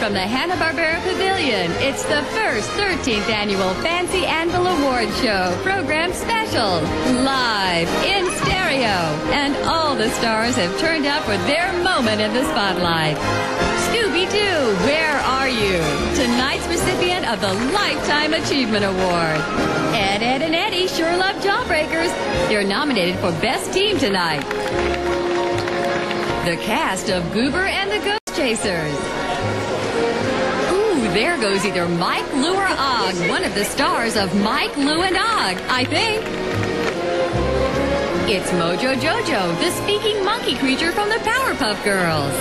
from the Hanna-Barbera Pavilion, it's the first 13th annual Fancy Anvil Award Show program special, live in stereo. And all the stars have turned out for their moment in the spotlight. Scooby-Doo, where are you? Tonight's recipient of the Lifetime Achievement Award. Ed, and Eddie sure love Jawbreakers. They're nominated for Best Team tonight. The cast of Goober and the Ghost Chasers. Ooh, there goes either Mike, Lou, or Og, one of the stars of Mike, Lou, and Og, I think. It's Mojo Jojo, the speaking monkey creature from the Powerpuff Girls.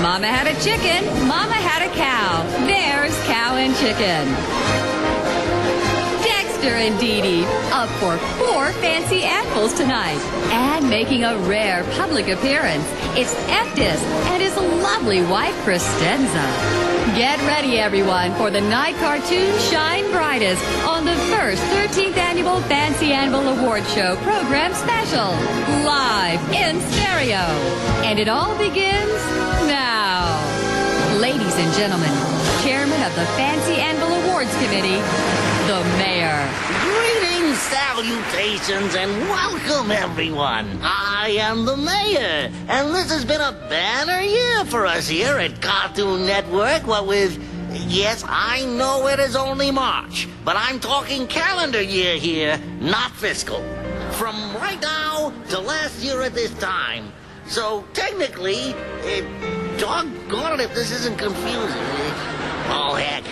Mama had a chicken, Mama had a cow. There's Cow and Chicken. Dexter and Dee Dee, up for 4 Fancy Anvils tonight. And making a rare public appearance, it's Eftis and his lovely wife, Crescenza. Get ready, everyone, for the night cartoon Shine Brightest on the first 13th Annual Fancy Anvil Award Show program special, live in stereo. And it all begins now. Ladies and gentlemen, Chairman of the Fancy Anvil Awards Committee, the Mayor. Greetings, salutations, and welcome, everyone. I am the Mayor, and this has been a banner year for us here at Cartoon Network, what with... Yes, I know it is only March, but I'm talking calendar year here, not fiscal. From right now to last year at this time. So, technically, doggone it if this isn't confusing. Oh, heck.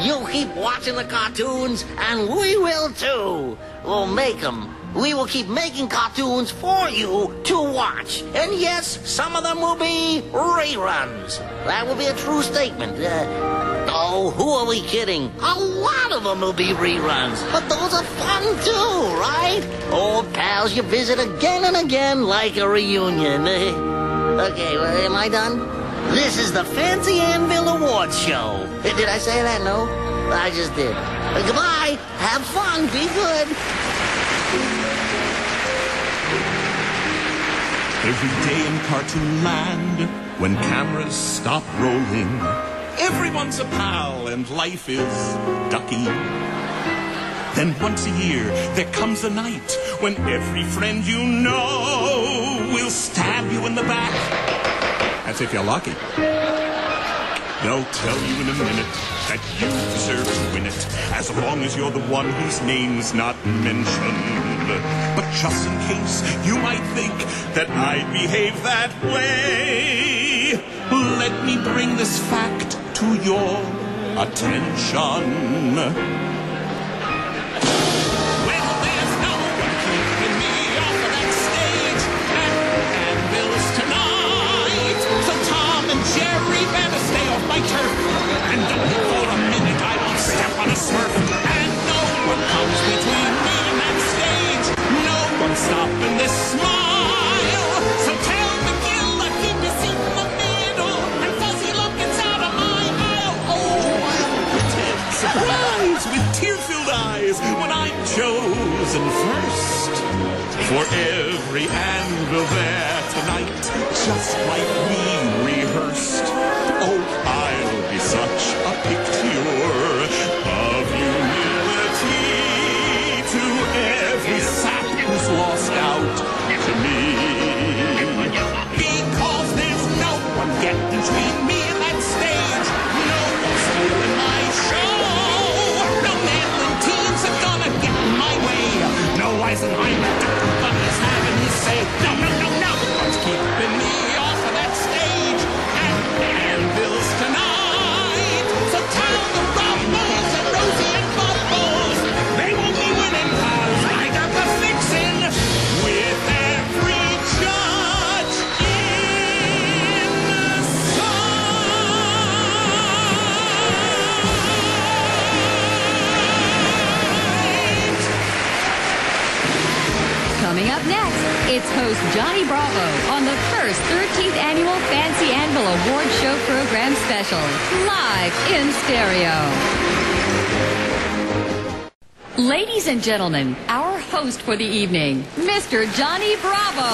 You keep watching the cartoons, and we will too. We'll make them. We will keep making cartoons for you to watch. And yes, some of them will be reruns. That will be a true statement. Oh, who are we kidding? A lot of them will be reruns. But those are fun too, right? Old pals you visit again and again like a reunion. Okay, well, am I done? This is the Fancy Anvil Awards Show. Did I say that? No? I just did. Goodbye. Have fun. Be good. Every day in Cartoon Land, when cameras stop rolling, everyone's a pal and life is ducky. Then once a year, there comes a night when every friend you know will stab you in the back. That's if you're lucky. They'll tell you in a minute that you deserve to win it, as long as you're the one whose name's not mentioned. But just in case you might think that I'd behave that way, let me bring this fact to your attention. Jerry, better stay off my turf. And don't think for a minute I won't step on a smurf. And no one comes between me and that stage. No one's stopping this smile. So tell McGill to keep your seat in the middle. And Fuzzy, look, it's out of my aisle. Oh, I'll pretend surprise with tear-filled eyes when I'm chosen first. For every anvil there tonight, just like we rehearsed. Oh, I'll be such a picture of humility to every sap who's lost out to me. Because there's no one get between me and that stage. No one's stealing my show. No meddling teams are gonna get in my way. No Eisenheimer is having his say. No, no, no, no. What's keeping me off of that stage? Anvils tonight. So tell the Rumbles and Rosie and Bubbles they won't be winning 'cause I got the fixin' with every judge in sight. Coming up next, it's host Johnny Bravo on the first 13th Annual Fancy Anvil Award Show program special, live in stereo. Ladies and gentlemen, our host for the evening, Mr. Johnny Bravo.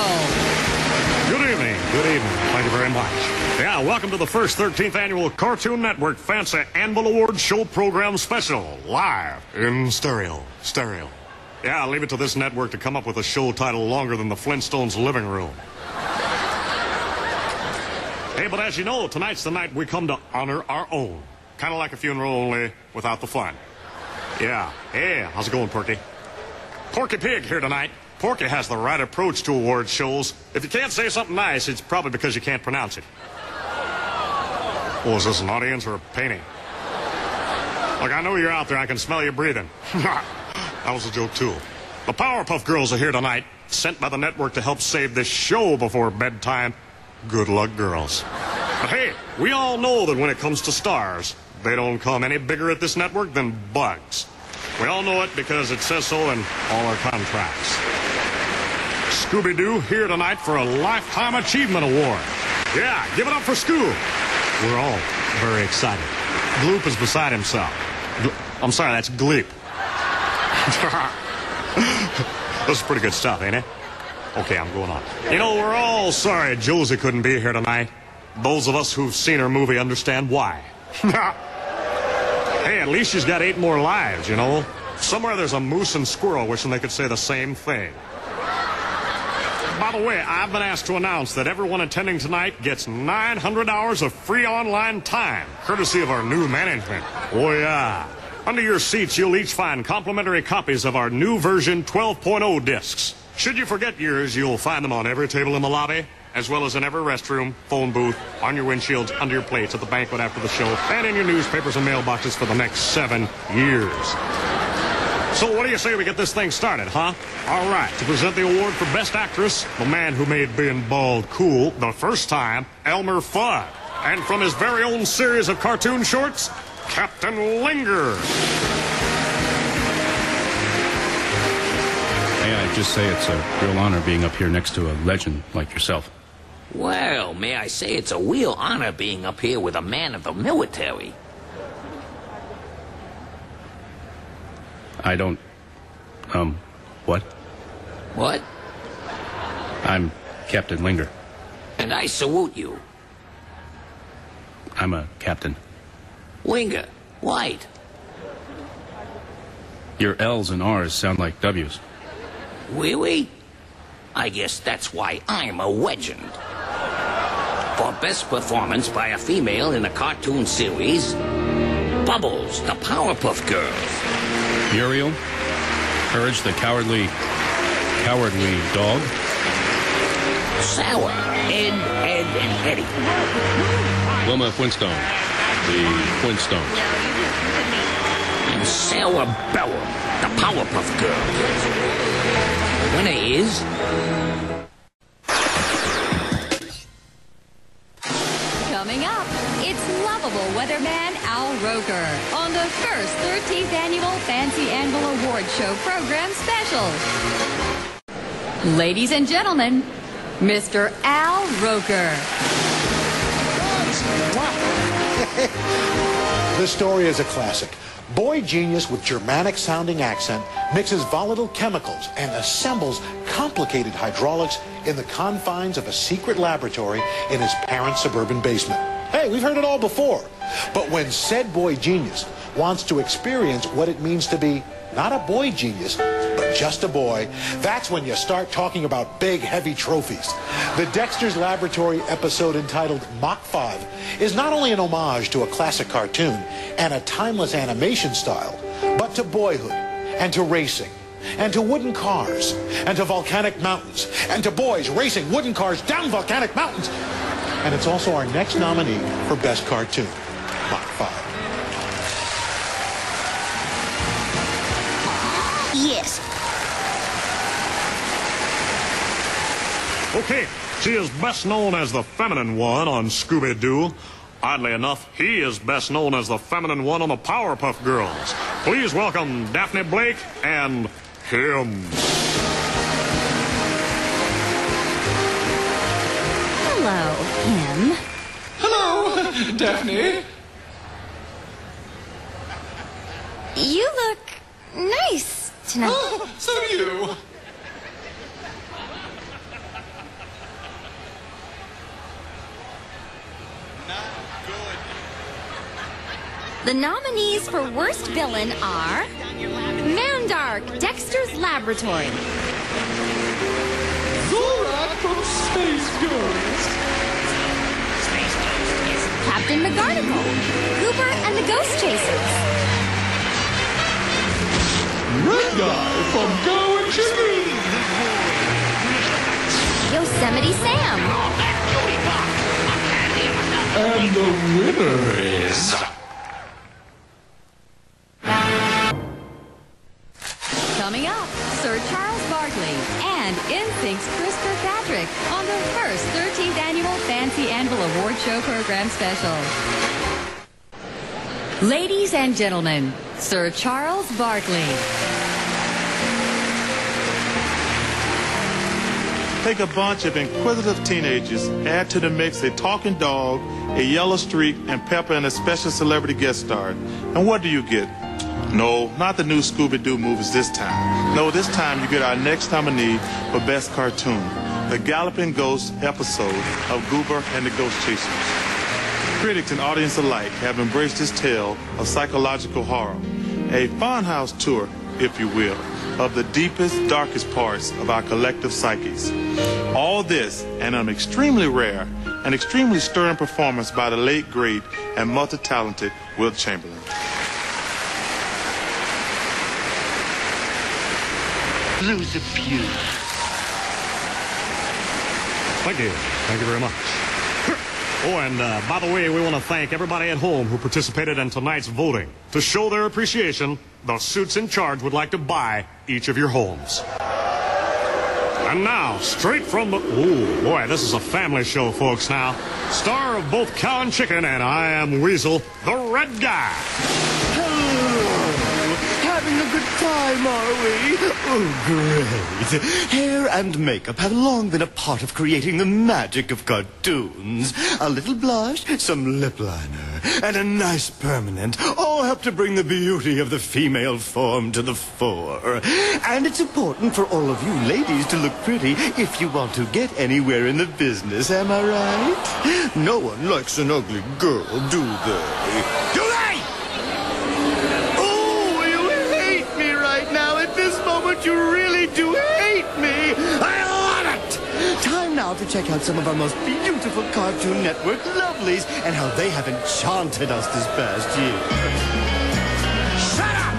Good evening. Good evening. Thank you very much. Yeah, welcome to the first 13th annual Cartoon Network Fancy Anvil Awards Show Program Special, live in stereo. Yeah, leave it to this network to come up with a show title longer than the Flintstones' living room. Hey, but as you know, tonight's the night we come to honor our own. Kind of like a funeral, only without the fun. Yeah. Hey, how's it going, Porky? Porky Pig here tonight. Porky has the right approach to award shows. If you can't say something nice, it's probably because you can't pronounce it. Oh, is this an audience or a painting? Look, I know you're out there. I can smell you breathing. That was a joke, too. The Powerpuff Girls are here tonight, sent by the network to help save this show before bedtime. Good luck, girls. But hey, we all know that when it comes to stars, they don't come any bigger at this network than bugs. We all know it because it says so in all our contracts. Scooby-Doo here tonight for a Lifetime Achievement Award. Yeah, give it up for Scoob. We're all very excited. Gloop is beside himself. I'm sorry, that's Gleep. This is pretty good stuff, ain't it? Okay, I'm going on. You know, we're all sorry Josie couldn't be here tonight. Those of us who've seen her movie understand why. Hey, at least she's got 8 more lives, you know? Somewhere there's a moose and squirrel wishing they could say the same thing. By the way, I've been asked to announce that everyone attending tonight gets 900 hours of free online time, courtesy of our new management. Oh, yeah. Under your seats, you'll each find complimentary copies of our new version 12.0 discs. Should you forget yours, you'll find them on every table in the lobby, as well as in every restroom, phone booth, on your windshields, under your plates, at the banquet after the show, and in your newspapers and mailboxes for the next 7 years. So what do you say we get this thing started, huh? All right, to present the award for Best Actress, the man who made being bald cool the first time, Elmer Fudd. And from his very own series of cartoon shorts, Captain Linger. May I just say it's a real honor being up here next to a legend like yourself. Well, may I say it's a real honor being up here with a man of the military. I don't... what? What? I'm Captain Linger. And I salute you. I'm a captain. Linger, white. Your L's and R's sound like W's. Really? I guess that's why I'm a legend. For best performance by a female in a cartoon series, Bubbles, the Powerpuff Girls. Muriel, Courage, the cowardly dog. Sour, Ed, and Eddie. Wilma Flintstone, the Flintstones. And Sarah Bella, the Powerpuff Girls. The winner is... Coming up, it's lovable weatherman Al Roker on the first 13th annual Fancy Anvil Award Show program special. Ladies and gentlemen, Mr. Al Roker. This story is a classic. Boy genius with Germanic-sounding accent mixes volatile chemicals and assembles complicated hydraulics in the confines of a secret laboratory in his parents' suburban basement. Hey, we've heard it all before. But when said boy genius wants to experience what it means to be not a boy genius, but just a boy, that's when you start talking about big, heavy trophies. The Dexter's Laboratory episode entitled Mach 5 is not only an homage to a classic cartoon and a timeless animation style, but to boyhood and to racing and to wooden cars and to volcanic mountains and to boys racing wooden cars down volcanic mountains. And it's also our next nominee for Best Cartoon, Mach 5. Yes. Okay, she is best known as the feminine one on Scooby-Doo. Oddly enough, he is best known as the feminine one on the Powerpuff Girls. Please welcome Daphne Blake and him. Hello, him. Hello, Daphne. You look nice tonight. Oh, so do you. The nominees for worst villain are Mandark, Dexter's Laboratory, Zorak from Space Ghost, Captain McGarnacle, Goober and the Ghost Chasers, Red Guy from Go and Chicken, Yosemite Sam, and the winner is... Coming up, Sir Charles Barkley and InSync's Chris Kirkpatrick on the first 13th annual Fancy Anvil Award Show Program Special. Ladies and gentlemen, Sir Charles Barkley. Take a bunch of inquisitive teenagers, add to the mix a talking dog, a yellow streak, and pepper and a special celebrity guest star. And what do you get? No, not the new Scooby-Doo movies this time. No, this time you get our next nominee for Best Cartoon, the Galloping Ghost episode of Goober and the Ghost Chasers. Critics and audience alike have embraced this tale of psychological horror, a funhouse tour, if you will, of the deepest, darkest parts of our collective psyches. All this and an extremely rare and extremely stirring performance by the late, great, and multi-talented Will Chamberlain. Lose a few. Thank you. Thank you very much. Oh, and by the way, we want to thank everybody at home who participated in tonight's voting. To show their appreciation, the suits in charge would like to buy each of your homes. And now, straight from the... Oh, boy, this is a family show, folks, now. Star of both Cow and Chicken and I Am Weasel, the Red Guy. Having a good time, are we? Oh, great. Hair and makeup have long been a part of creating the magic of cartoons. A little blush, some lip liner, and a nice permanent all help to bring the beauty of the female form to the fore. And it's important for all of you ladies to look pretty if you want to get anywhere in the business, am I right? No one likes an ugly girl, do they? Do they? You really do hate me. I love it. Time now to check out some of our most beautiful Cartoon Network lovelies and how they have enchanted us this past year. Shut up!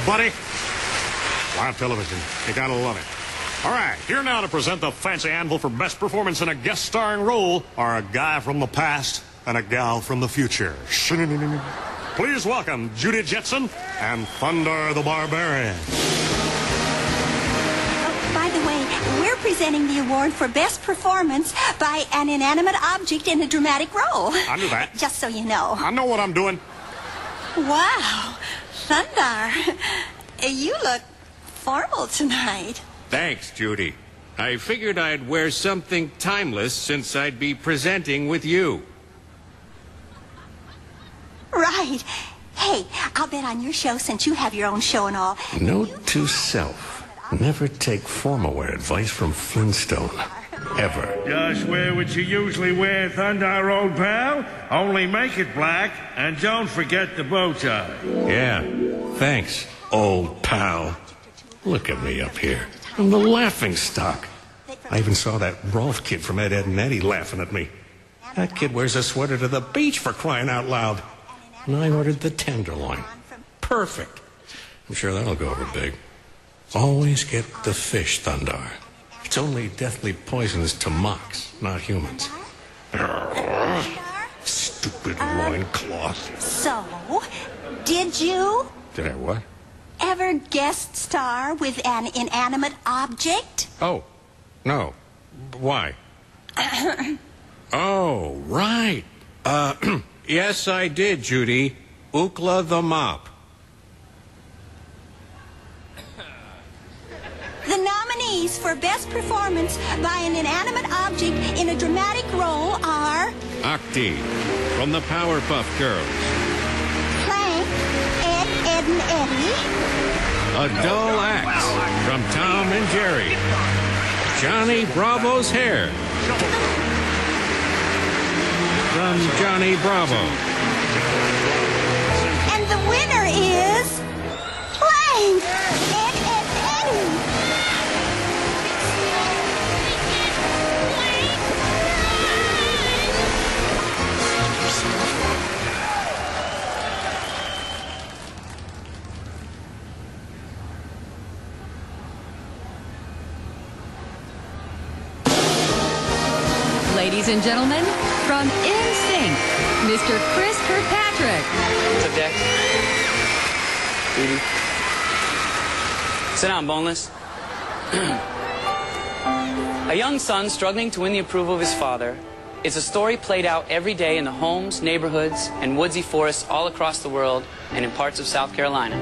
Buddy. Live television. You gotta love it. All right, here now to present the Fancy Anvil for best performance in a guest starring role are a guy from the past and a gal from the future. Please welcome Judy Jetson and Thunder the Barbarian. By the way, we're presenting the award for best performance by an inanimate object in a dramatic role. I knew that. Just so you know. I know what I'm doing. Wow. Thunder, you look formal tonight. Thanks, Judy. I figured I'd wear something timeless since I'd be presenting with you. Right. Hey, I'll bet on your show since you have your own show and all. Note to self. Never take formal wear advice from Flintstone. Ever. Just wear what you usually wear, Thunder, old pal. Only make it black, and don't forget the bow tie. Yeah, thanks, old pal. Look at me up here. I'm the laughing stock. I even saw that Rolf kid from Ed, Ed and Eddie laughing at me. That kid wears a sweater to the beach for crying out loud. And I ordered the tenderloin. Perfect. I'm sure that'll go over big. Always get the fish, Thundar. It's only deathly poisonous to mocks, not humans. Stupid loincloth. So, did you Did I what? ever guest star with an inanimate object? Oh, no. Why? Oh, right. Yes, I did, Judy. Ookla the mop. The nominees for Best Performance by an Inanimate Object in a Dramatic Role are Octi, from the Powerpuff Girls. Plank, Ed, and Eddie. A Dull Axe, from Tom and Jerry. Johnny Bravo's Hair, from Johnny Bravo. And the winner is Plank, Ed, and Eddie. Ladies and gentlemen, from NSYNC, Mr. Chris Kirkpatrick. What's up, Dex? Edie. Sit down, boneless. A young son struggling to win the approval of his father. It's a story played out every day in the homes, neighborhoods, and woodsy forests all across the world and in parts of South Carolina.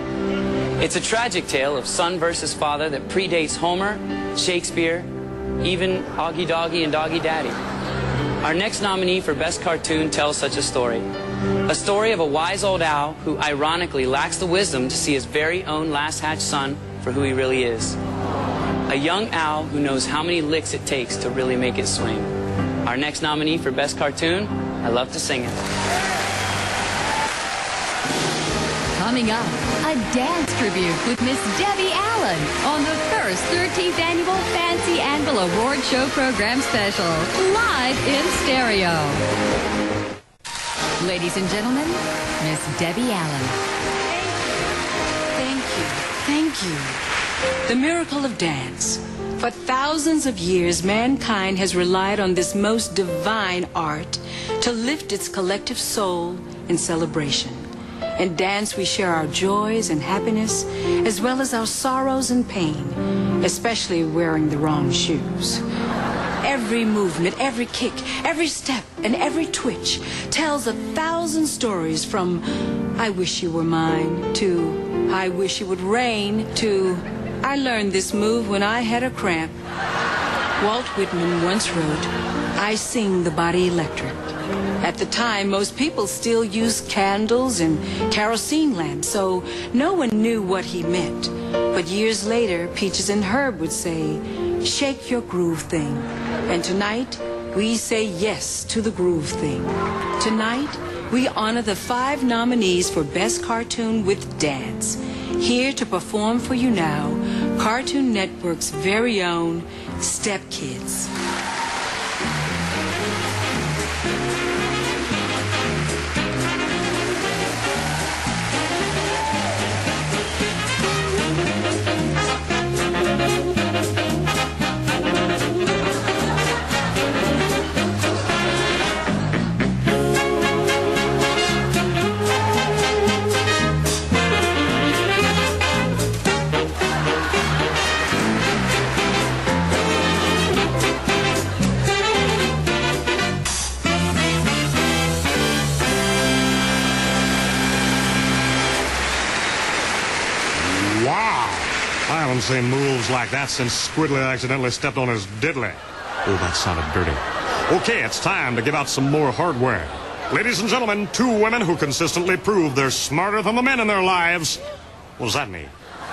It's a tragic tale of son versus father that predates Homer, Shakespeare, even Augie Doggie and Doggy Daddy. Our next nominee for Best Cartoon tells such a story. A story of a wise old owl who ironically lacks the wisdom to see his very own last-hatched son for who he really is. A young owl who knows how many licks it takes to really make it swing. Our next nominee for Best Cartoon, I Love to Sing It. Coming up, a dance tribute with Miss Debbie Allen on the first 13th annual Fancy Anvil Award Show Program Special, live in stereo. Ladies and gentlemen, Miss Debbie Allen. Thank you. Thank you. The miracle of dance. For thousands of years, mankind has relied on this most divine art to lift its collective soul in celebration. In dance, we share our joys and happiness, as well as our sorrows and pain, especially wearing the wrong shoes. Every movement, every kick, every step, and every twitch tells 1,000 stories from I wish you were mine, to I wish it would rain, to I learned this move when I had a cramp. Walt Whitman once wrote, I sing the body electric. At the time, most people still used candles and kerosene lamps, so no one knew what he meant. But years later, Peaches and Herb would say, shake your groove thing. And tonight, we say yes to the groove thing. Tonight, we honor the 5 nominees for Best Cartoon with Dance. Here to perform for you now, Cartoon Network's very own Step Kids. I haven't seen moves like that since Squidly accidentally stepped on his diddly. Oh, that sounded dirty. Okay, it's time to give out some more hardware. Ladies and gentlemen, 2 women who consistently prove they're smarter than the men in their lives. What does that mean?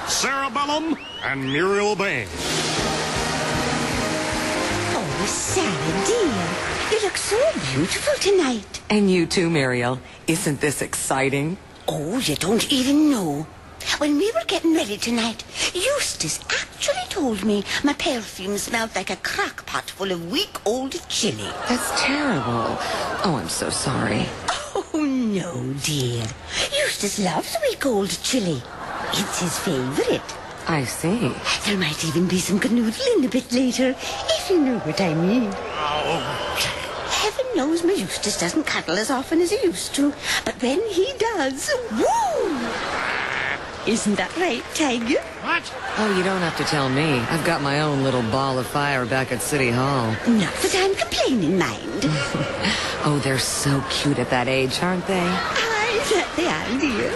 Sarah Bellum and Muriel Bain. Oh, Sally, dear, you look so beautiful tonight. And you too, Muriel. Isn't this exciting? Oh, you don't even know. When we were getting ready tonight, Eustace actually told me my perfume smelled like a crock pot full of week-old chili. That's terrible. Oh, I'm so sorry. Oh, no, dear. Eustace Eustace loves week-old chili. It's his favorite. I see. There might even be some canoodling a bit later, if you know what I mean. Heaven knows my Eustace doesn't cuddle as often as he used to, but when he does, woo! Isn't that right, Tiger? What? Oh, you don't have to tell me. I've got my own little ball of fire back at City Hall. Not that I'm complaining, mind. Oh, they're so cute at that age, aren't they? I that they are, dear.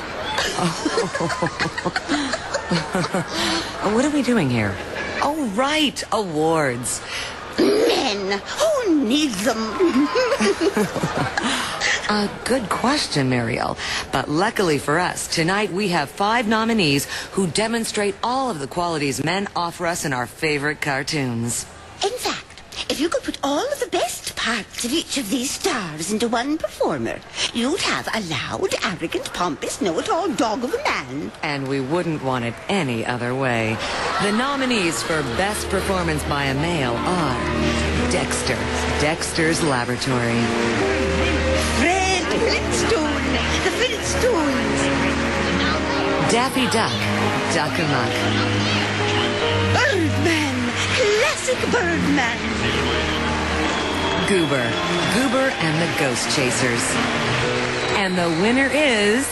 What are we doing here? Oh, right, awards. Men, who needs them? Good question, Mariel. But luckily for us, tonight we have 5 nominees who demonstrate all of the qualities men offer us in our favorite cartoons. In fact, if you could put all of the best parts of each of these stars into one performer, you'd have a loud, arrogant, pompous, know-it-all dog of a man. And we wouldn't want it any other way. The nominees for Best Performance by a Male are Dexter, Dexter's Laboratory. Fred Flintstone, the Flintstones. Daffy Duck, Duck-a-Muck. Birdman, classic Birdman. Goober, Goober and the Ghost Chasers. And the winner is...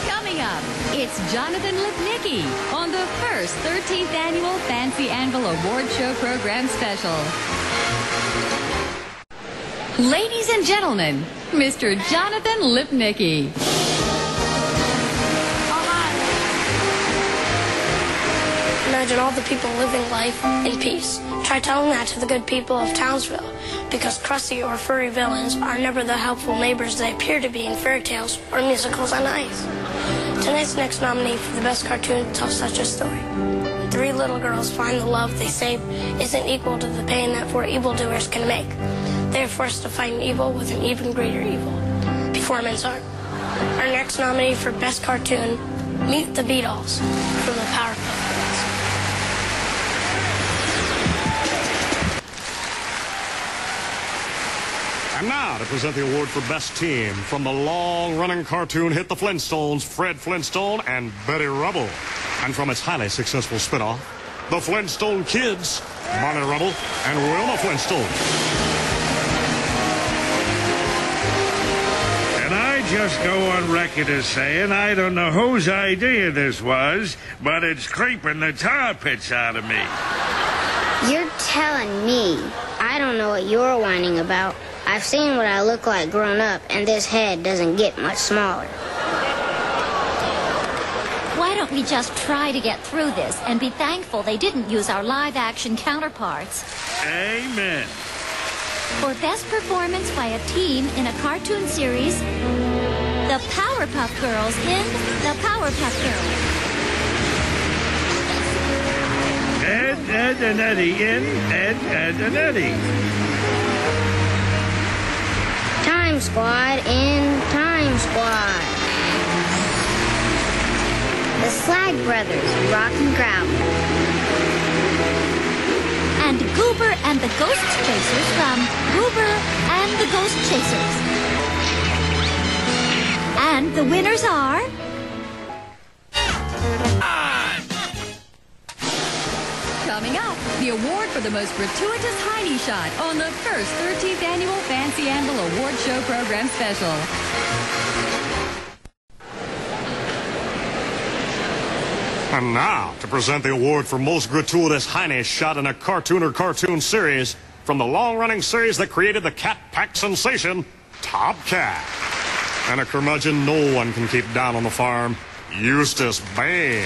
Coming up, it's Jonathan Lipnicki on the first 13th Annual Fancy Anvil Award Show Program Special. Ladies and gentlemen, Mr. Jonathan Lipnicki. Imagine all the people living life in peace. Try telling that to the good people of Townsville, because crusty or furry villains are never the helpful neighbors they appear to be in fairy tales or musicals on ice. Tonight's next nominee for the best cartoon tells such a story. 3 little girls find the love they say isn't equal to the pain that 4 evildoers can make. They are forced to fight an evil with an even greater evil. Performance art. Our next nominee for best cartoon, Meet the Beatles from the Powerpuff Girls. And now to present the award for Best Team from the long-running cartoon hit The Flintstones, Fred Flintstone and Betty Rubble. And from its highly successful spin-off, The Flintstone Kids, Barney Rubble and Wilma Flintstone. And I just go on record as saying I don't know whose idea this was, but it's creeping the tar pits out of me. You're telling me I don't know what you're whining about. I've seen what I look like grown up, and this head doesn't get much smaller. Why don't we just try to get through this and be thankful they didn't use our live-action counterparts? Amen. For best performance by a team in a cartoon series, the Powerpuff Girls in The Powerpuff Girls. Ed, Ed, and Eddie in Ed, Ed, and Eddie. Time Squad in Time Squad. The Slag Brothers, Rock and Growl. And Goober and the Ghost Chasers from Goober and the Ghost Chasers. And the winners are... Coming up, the award for the most gratuitous Heine shot on the first 13th Annual Fancy Anvil Award Show Program Special. And now, to present the award for most gratuitous Heine shot in a cartoon or cartoon series from the long-running series that created the Cat Pack sensation, Top Cat. And a curmudgeon no one can keep down on the farm, Eustace Band.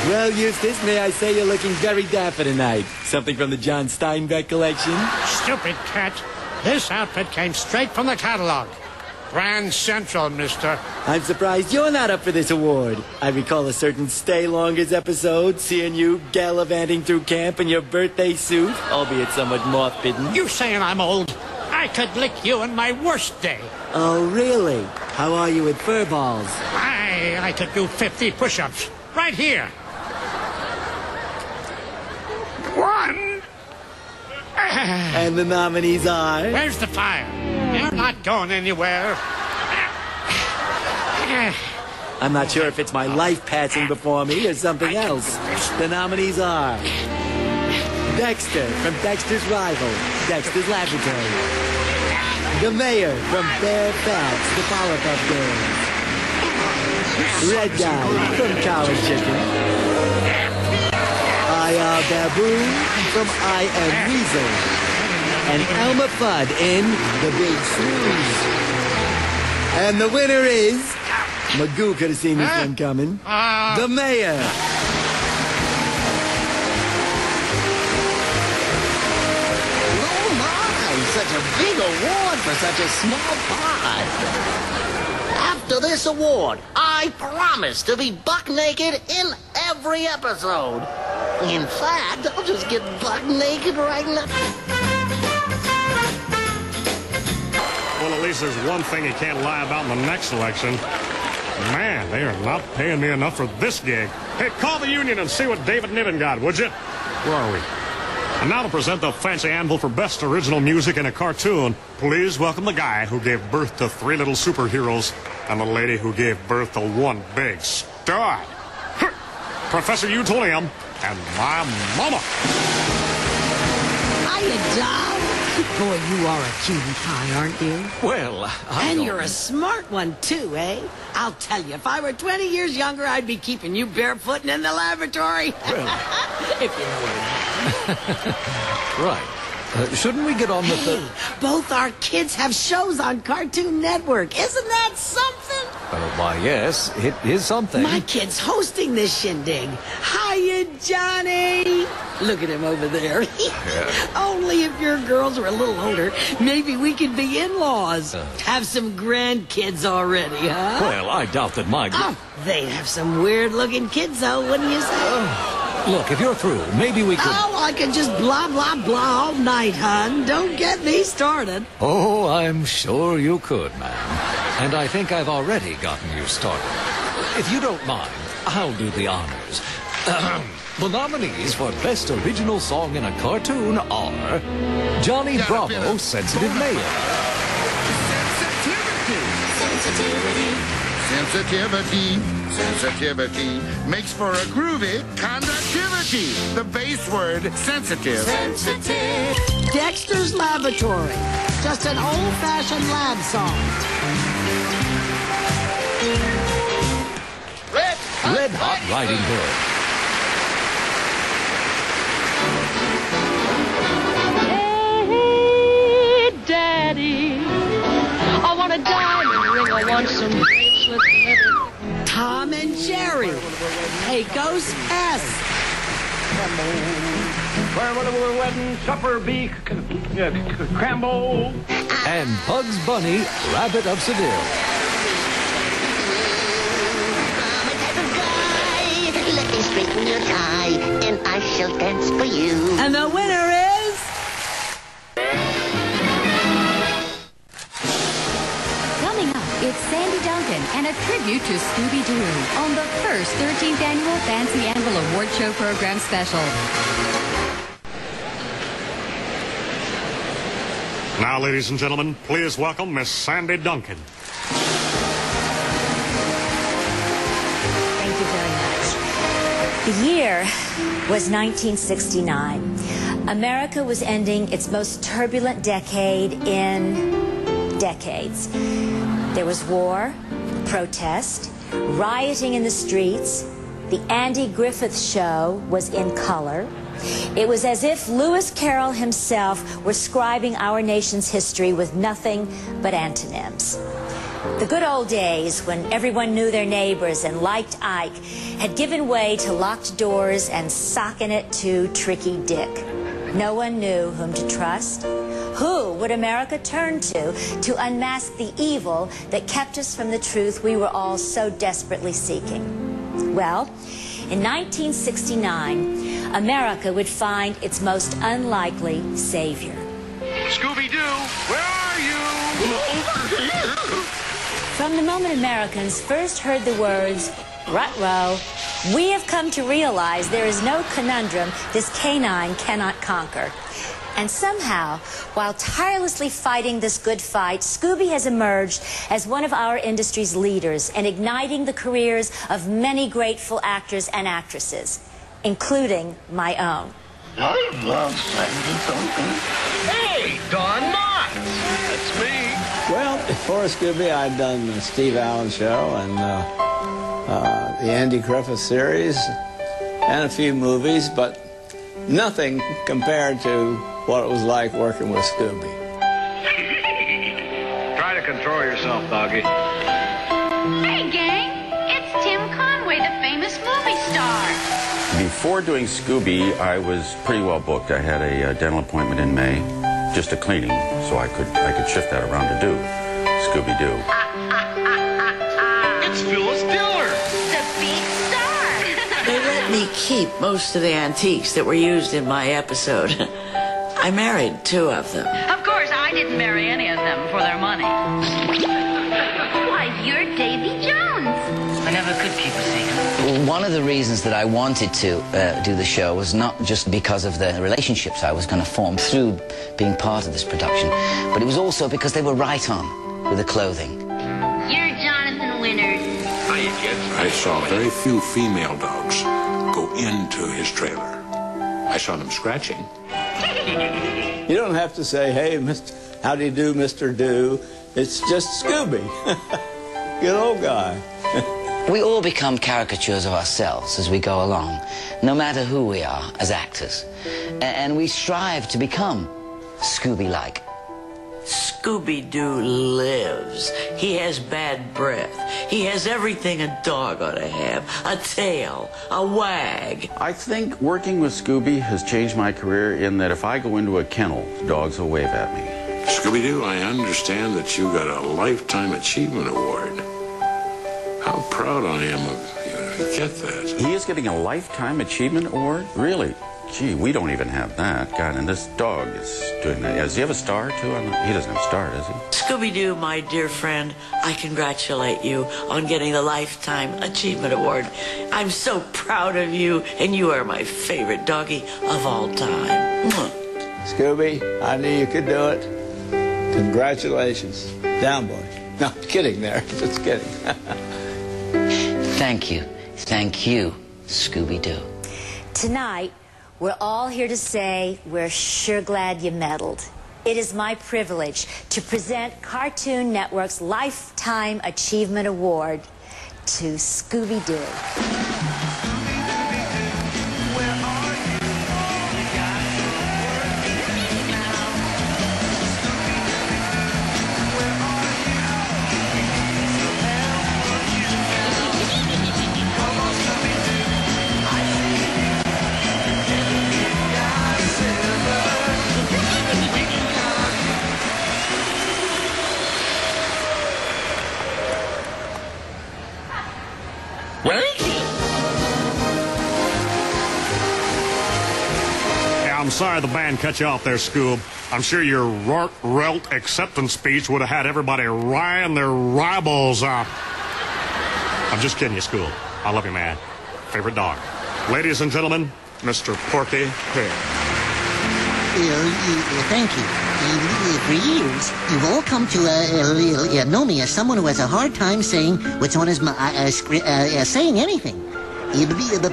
Well, Eustace, may I say you're looking very dapper tonight. Something from the John Steinbeck collection? Stupid cat. This outfit came straight from the catalog. Grand Central, mister. I'm surprised you're not up for this award. I recall a certain Stay Longers episode, seeing you gallivanting through camp in your birthday suit, albeit somewhat moth-bitten. You saying I'm old? I could lick you on my worst day. Oh, really? How are you with fur balls? I could do 50 push-ups. Right here. 1, And the nominees are... Where's the fire? You're not going anywhere. I'm not sure if it's my life passing before me or something else. The nominees are... Dexter from Dexter's Rival, Dexter's Laboratory. The Mayor from Bear Fats, the Powerpuff Girls. Red Guy from Cow and Chicken. I.R. Baboon from I Am Weasel. And Elmer Fudd in The Big Snooze. And the winner is... Magoo could have seen this one coming. The Mayor. Oh my, such a big award for such a small pod. After this award, I promise to be buck naked in every episode. In fact, I'll just get buck naked right now. Well, at least there's one thing you can't lie about in the next election. Man, they are not paying me enough for this gig. Hey, call the union and see what David Niven got, would you? Where are we? And now to present the Fancy Anvil for Best Original Music in a Cartoon, please welcome the guy who gave birth to 3 little superheroes and the lady who gave birth to one big stud. Professor Utonium and my mama. Hiya, Doc. Boy, you are a cutie pie, aren't you? Well, And you're a smart one, too, eh? I'll tell you, if I were 20 years younger, I'd be keeping you barefooting in the laboratory. If you know what I mean. Right. Shouldn't we get on with the... Both our kids have shows on Cartoon Network. Isn't that something? Why, yes, it is something. My kid's hosting this shindig. Hiya, Johnny. Look at him over there. Only if your girls are a little older, maybe we could be in-laws. Have some grandkids already, huh? Well, I doubt that my... Oh, they'd have some weird-looking kids, though, wouldn't you say? Look, if you're through, maybe we could... Oh, I could just blah, blah, blah all night, hon. Don't get me started. Oh, I'm sure you could, ma'am. And I think I've already gotten you started. If you don't mind, I'll do the honors. The nominees for Best Original Song in a Cartoon are... Johnny Bravo, Sensitive Mayor. Sensitivity makes for a groovy conductivity. The base word, sensitive. Dexter's Laboratory. Just an old-fashioned lab song. Red Hot Riding Hood. Hey, Daddy, I want a diamond ring, I want some bracelets and everything. Tom and Jerry. Hey, Ghost S. Where will the wedding supper be? Crambo. And Bugs Bunny, Rabbit of Seville. Let me straighten your tie, and I shall dance for you. And the winner is... Coming up, it's Sandy Duncan and a tribute to Scooby-Doo on the first 13th annual Fancy Anvil Award Show Program Special. Now, ladies and gentlemen, please welcome Miss Sandy Duncan. Thank you very much. The year was 1969. America was ending its most turbulent decade in decades. There was war, protest, rioting in the streets. The Andy Griffith Show was in color. It was as if Lewis Carroll himself were scribing our nation's history with nothing but antonyms. The good old days when everyone knew their neighbors and liked Ike had given way to locked doors and socking it to Tricky Dick. No one knew whom to trust. Who would America turn to unmask the evil that kept us from the truth we were all so desperately seeking? Well, in 1969, America would find its most unlikely savior. Scooby-Doo, where are you? From the moment Americans first heard the words, "Rut-row," we have come to realize there is no conundrum this canine cannot conquer. And somehow, while tirelessly fighting this good fight, Scooby has emerged as one of our industry's leaders and igniting the careers of many grateful actors and actresses, including my own. I love Sandy Duncan. Hey, Don Knotts. That's me. Well, before Scooby, I'd done the Steve Allen Show and the Andy Griffith series and a few movies, but nothing compared to what it was like working with Scooby. Try to control yourself, doggy. Hey, gang, it's Tim Conway, the famous movie star. Before doing Scooby, I was pretty well booked. I had a dental appointment in May, just a cleaning, so I could shift that around to do Scooby-Doo. It's Phyllis Diller, the big star. They let me keep most of the antiques that were used in my episode. I married 2 of them. Of course, I didn't marry any of them for their money. Why, you're Davy Jones. I never could keep a secret. One of the reasons that I wanted to do the show was not just because of the relationships I was going to form through being part of this production, but it was also because they were right on with the clothing. You're Jonathan Winters. Hiya, kids. I saw very few female dogs go into his trailer. I saw them scratching. You don't have to say, hey, how do you do, Mr. Do? It's just Scooby. Good old guy. We all become caricatures of ourselves as we go along, no matter who we are as actors. And we strive to become Scooby-like. Scooby-Doo lives. He has bad breath. He has everything a dog ought to have. A tail, a wag. I think working with Scooby has changed my career in that if I go into a kennel, dogs will wave at me. Scooby-Doo, I understand that you got a Lifetime Achievement Award. How proud I am of you to get that. He is getting a Lifetime Achievement Award? Really? Gee, we don't even have that. God, and this dog is doing that. Does he have a star, too? He doesn't have a star, does he? Scooby-Doo, my dear friend, I congratulate you on getting the Lifetime Achievement Award. I'm so proud of you, and you are my favorite doggy of all time. Scooby, I knew you could do it. Congratulations. Down, boy. No, kidding there. Just kidding. Thank you. Thank you, Scooby-Doo. Tonight, we're all here to say we're sure glad you meddled. It is my privilege to present Cartoon Network's Lifetime Achievement Award to Scooby-Doo. I'm sorry the band cut you off there, Scoob. I'm sure your Rort acceptance speech would have had everybody rying their eyeballs out. I'm just kidding you, Scoob. I love you, man. Favorite dog. Ladies and gentlemen, Mr. Porky Pig. Thank you. For years, you've all come to know me as someone who has a hard time saying what's on his saying anything.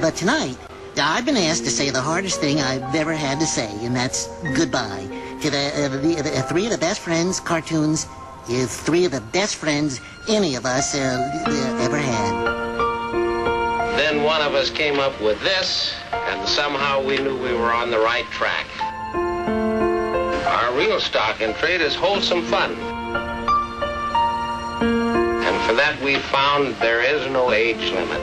But tonight, I've been asked to say the hardest thing I've ever had to say, and that's goodbye to the 3 of the best friends cartoons, 3 of the best friends any of us ever had. Then one of us came up with this, and somehow we knew we were on the right track. Our real stock in trade is wholesome fun. And for that we found there is no age limit.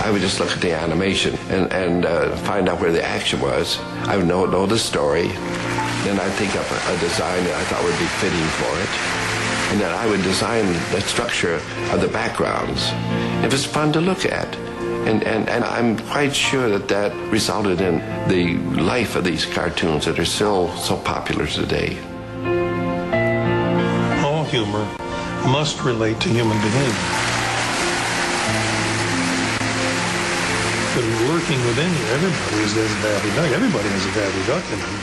I would just look at the animation and find out where the action was. I would know the story. Then I'd think up a design that I thought would be fitting for it. And then I would design the structure of the backgrounds. It was fun to look at. And I'm quite sure that resulted in the life of these cartoons that are still so popular today. humor must relate to human behavior. But lurking within you, everybody is Davy Duck. Everybody has a Davy Duck in them.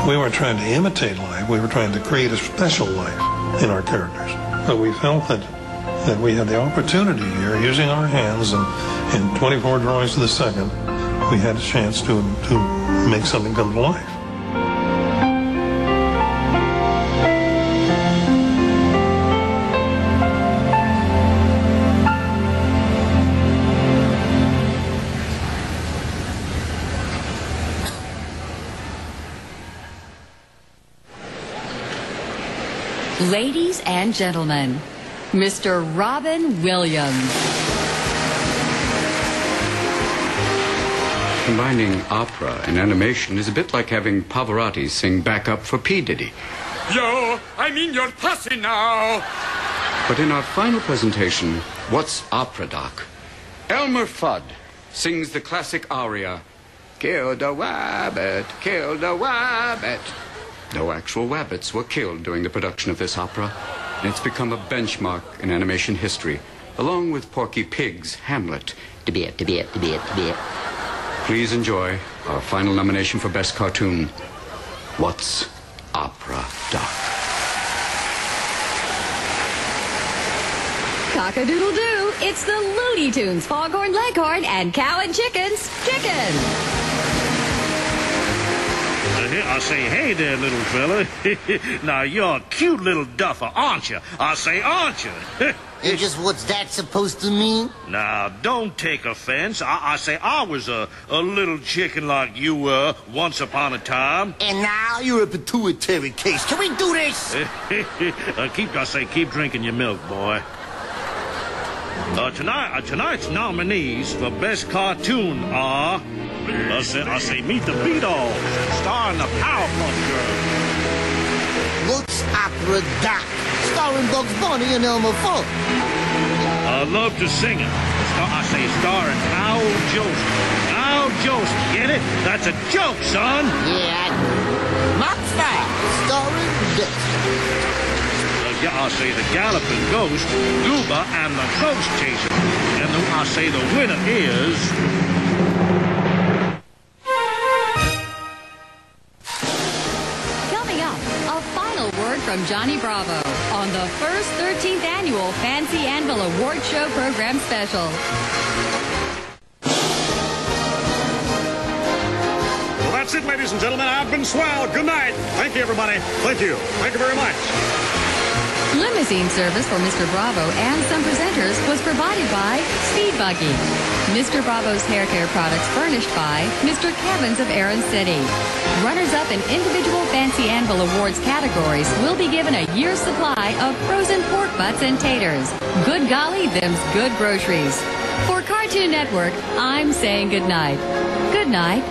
We weren't trying to imitate life. We were trying to create a special life in our characters. But we felt that we had the opportunity here, using our hands and in 24 drawings to the second, we had a chance to make something come to life. Ladies and gentlemen, Mr. Robin Williams. Combining opera and animation is a bit like having Pavarotti sing backup for P. Diddy. Yo, I mean your pussy now. But in our final presentation, What's Opera, Doc? Elmer Fudd sings the classic aria, Killed a wabbit, killed a wabbit. No actual wabbits were killed during the production of this opera, and it's become a benchmark in animation history, along with Porky Pig's Hamlet. Please enjoy our final nomination for Best Cartoon, What's Opera, Doc? Cock-a-doodle-doo, it's the Looney Tunes, Foghorn Leghorn, and Cow and Chicken's Chicken. I say, hey there, little fella. Now, you're a cute little duffer, aren't you? I say, aren't you? And just what's that supposed to mean? Now, don't take offense. I say I was a little chicken like you were once upon a time. And now you're a pituitary case. Can we do this? Keep drinking your milk, boy. Tonight's nominees for Best Cartoon are... I say, Meet the Beatles, starring the Powerpuff Girls. What's Opera, Doc? Starring Bugs Bunny and Elmer Fudd. I love to sing it. Starring Al Joseph. Al Joseph, get it? That's a joke, son. Yeah, Mark 5, starring Dexter. I say the Galloping Ghost, Gooba, and the Ghost Chaser. And I say the winner is... Coming up, a final word from Johnny Bravo on the first 13th annual Fancy Anvil Award Show Program Special. Well, that's it, ladies and gentlemen. I've been swell. Good night. Thank you, everybody. Thank you. Thank you very much. Limousine service for Mr. Bravo and some presenters was provided by Speed Buggy. Mr. Bravo's hair care products furnished by Mr. Kevin's of Aaron City. Runners-up in individual Fancy Anvil Awards categories will be given a year's supply of frozen pork butts and taters. Good golly, them's good groceries. For Cartoon Network, I'm saying good night. Good night.